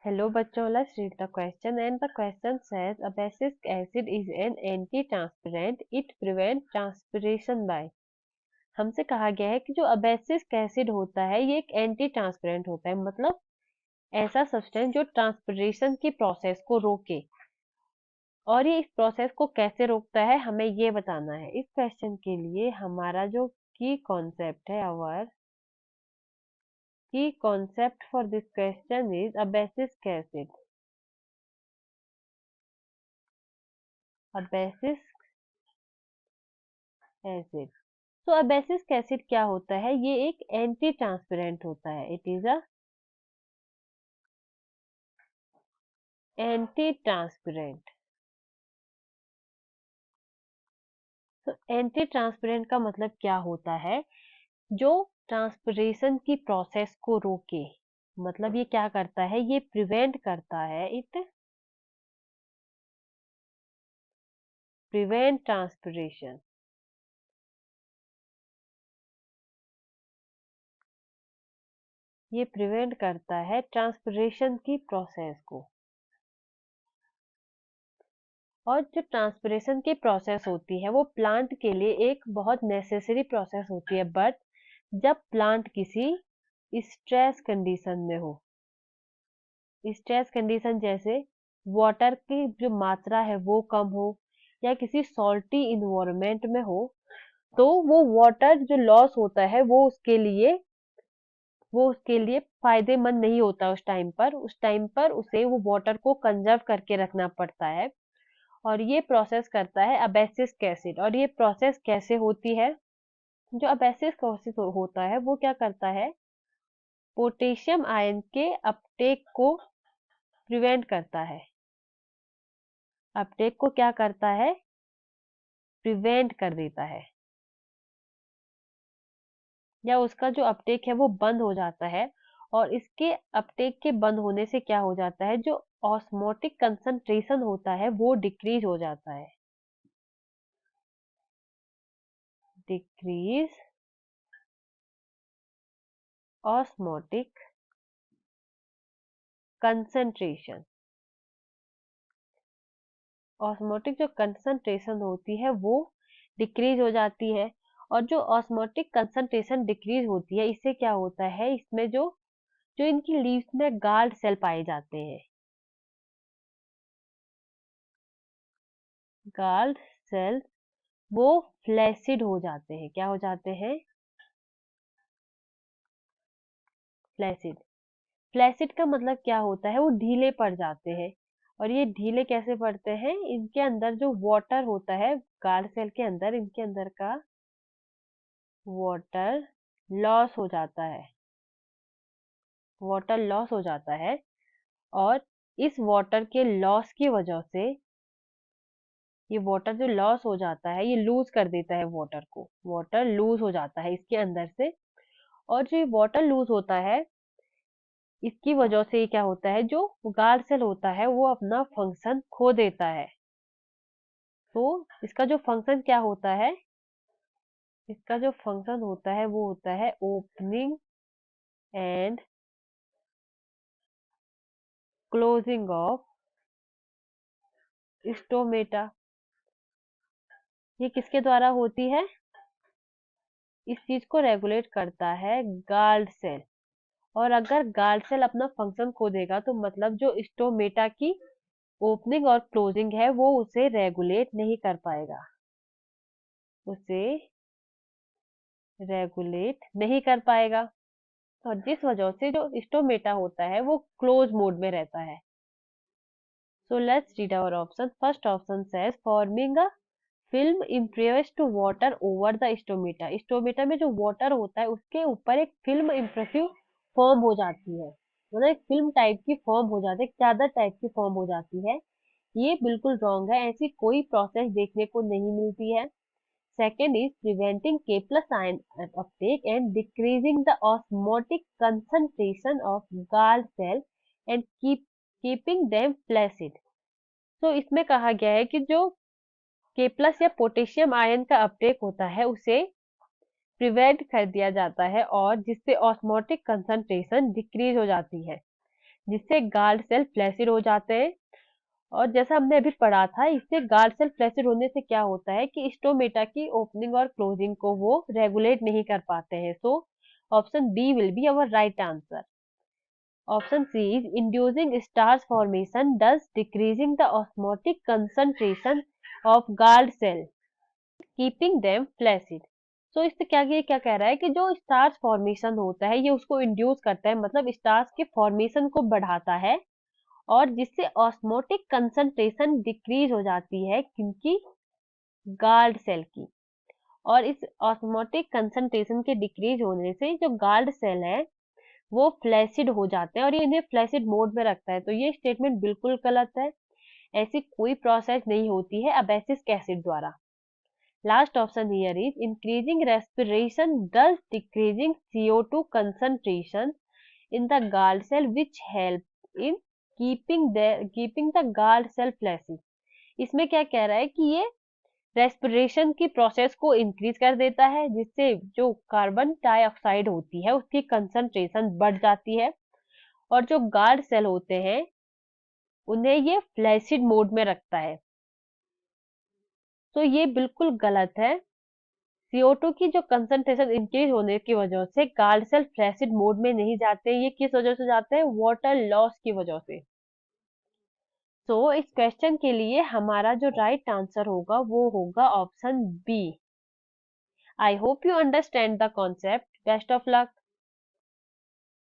Hello बच्चों, let's read the question and the question says a basic acid is an anti-transparent. It prevents transpiration by. हमसे कहा गया है कि जो अबेसिक एसिड होता है ये एक एंटी ट्रांसपेरेंट होता है, मतलब ऐसा सब्सटेंस जो ट्रांसपिरेशन की प्रोसेस को रोके। और ये इस प्रोसेस को कैसे रोकता है हमें ये बताना है। इस क्वेश्चन के लिए हमारा जो की कॉन्सेप्ट है, आवर की concept for this question is a basic acid. A basic acid, तो अबेसिक एसिड क्या होता है? ये एक एंटी ट्रांसपेरेंट होता है। It is a anti transparent. तो एंटी ट्रांसपेरेंट का मतलब क्या होता है? जो ट्रांसपिरेशन की प्रोसेस को रोके, मतलब ये क्या करता है? ये प्रिवेंट करता है। It prevent transpiration. ये प्रिवेंट करता है ट्रांसपिरेशन की प्रोसेस को। और जो ट्रांसपिरेशन की प्रोसेस होती है वो प्लांट के लिए एक बहुत नेसेसरी प्रोसेस होती है, बट जब प्लांट किसी स्ट्रेस कंडीशन में हो, स्ट्रेस कंडीशन जैसे वाटर की जो मात्रा है वो कम हो या किसी सॉल्टी इन्वायरमेंट में हो, तो वो वाटर जो लॉस होता है वो उसके लिए फायदेमंद नहीं होता। उस टाइम पर उसे वो वाटर को कंजर्व करके रखना पड़ता है। और ये प्रोसेस करता है अबेसिक एसिड। और ये प्रोसेस कैसे होती है? जो अबेसिक प्रोसेस होता है वो क्या करता है? पोटेशियम आयन के अपटेक को प्रिवेंट करता है। अपटेक को क्या करता है? प्रिवेंट कर देता है, या उसका जो अपटेक है वो बंद हो जाता है। और इसके अपटेक के बंद होने से क्या हो जाता है? जो ऑस्मोटिक कंसंट्रेशन होता है वो डिक्रीज हो जाता है। Decrease osmotic concentration. ऑस्मोटिक जो कंसंट्रेशन होती है वो डिक्रीज हो जाती है। और जो ऑस्मोटिक कंसंट्रेशन डिक्रीज होती है, इससे क्या होता है? इसमें जो जो इनकी लीव्स में गार्ड सेल पाए जाते हैं, गार्ड सेल, वो फ्लैसिड हो जाते हैं। क्या हो जाते हैं? फ्लैसिड। फ्लैसिड का मतलब क्या होता है? वो ढीले पड़ जाते हैं। और ये ढीले कैसे पड़ते हैं? इनके अंदर जो वाटर होता है, गार्ड सेल के अंदर, इनके अंदर का वाटर लॉस हो जाता है। वाटर लॉस हो जाता है। और इस वाटर के लॉस की वजह से ये वाटर जो लॉस हो जाता है ये लूज कर देता है वाटर को। वाटर लूज हो जाता है इसके अंदर से। और जो वाटर लूज होता है इसकी वजह से क्या होता है? जो गार्ड सेल होता है वो अपना फंक्शन खो देता है। तो इसका जो फंक्शन क्या होता है? इसका जो फंक्शन होता है वो होता है opening and closing of stomata. ये किसके द्वारा होती है? इस चीज को रेगुलेट करता है गार्ड सेल। और अगर गार्ड सेल अपना फंक्शन खो देगा तो मतलब जो स्टोमेटा की ओपनिंग और क्लोजिंग है वो उसे रेगुलेट नहीं कर पाएगा। उसे रेगुलेट नहीं कर पाएगा। और जिस वजह से जो स्टोमेटा होता है वो क्लोज मोड में रहता है। So let's read our option. First option says forming a film impress to water over the stomata. Stomata में जो वाटर होता है उसके ऊपर एक फिल्म इम्प्रेसिव फॉर्म हो जाती है, मतलब एक फिल्म टाइप की फॉर्म हो जाती है, एक चादर टाइप की फॉर्म हो जाती है। ये बिल्कुल रॉन्ग है, ऐसी कोई प्रोसेस देखने को नहीं मिलती है। Second is preventing K plus ion uptake and decreasing the osmotic concentration of gall cell and keeping them flaccid. तो इसमें कहा गया है कि जो K प्लस या पोटेशियम आयन का अपटेक होता है उसे प्रिवेंट कर दिया जाता है और जिससे ऑस्मोटिक कंसंट्रेशन डिक्रीज हो जाती है। जिससे गार्ड सेल फ्लैसिड हो जाते हैं। और जैसा हमने अभी पढ़ा था, इससे गार्ड सेल फ्लैसिड होने से क्या होता है कि स्टोमेटा की ओपनिंग और क्लोजिंग को वो रेगुलेट नहीं कर पाते हैं। So option B will be our right answer. Option C is inducing starch formation, thus decreasing the osmotic concentration of galled cell, keeping them flaccid. So इससे क्या कह रहा है कि जो स्टार्च फॉर्मेशन होता है ये उसको इंड्यूस करता है, मतलब स्टार्च के फॉर्मेशन को बढ़ाता है, और जिससे ऑस्मोटिक कंसंट्रेशन डिक्रीज हो जाती है क्योंकि गार्ड सेल की। और इस ऑस्मोटिक कंसंट्रेशन के डिक्रीज होने से जो गार्ड सेल है वो फ्लैसिड हो जाते हैं, और ये इन्हें फ्लैसिड मोड में रखता है। तो ये स्टेटमेंट बिल्कुल गलत है। ऐसी कोई प्रोसेस नहीं होती है अबैसिक एसिड द्वारा। Last option here is increasing respiration does decreasing CO2 concentration in the gall cell which help in keeping the gall cell flaccid। इसमें क्या कह रहा है कि ये रेस्पिरेशन की प्रोसेस को इंक्रीज कर देता है, जिससे जो कार्बन डाइऑक्साइड होती है उसकी कंसंट्रेशन बढ़ जाती है, और जो गार्ड सेल होते हैं उन्हें ये फ्लैसिड मोड में रखता है। तो ये बिल्कुल गलत है। CO2 की जो कंसंट्रेशन इंक्रीज होने की वजह से गार्ड सेल फ्लैसिड मोड में नहीं जाते, ये किस वजह से जाते हैं? वाटर लॉस की वजह से। तो इस क्वेश्चन के लिए हमारा जो राइट आंसर होगा वो होगा option B. I hope you understand the concept. Best of luck.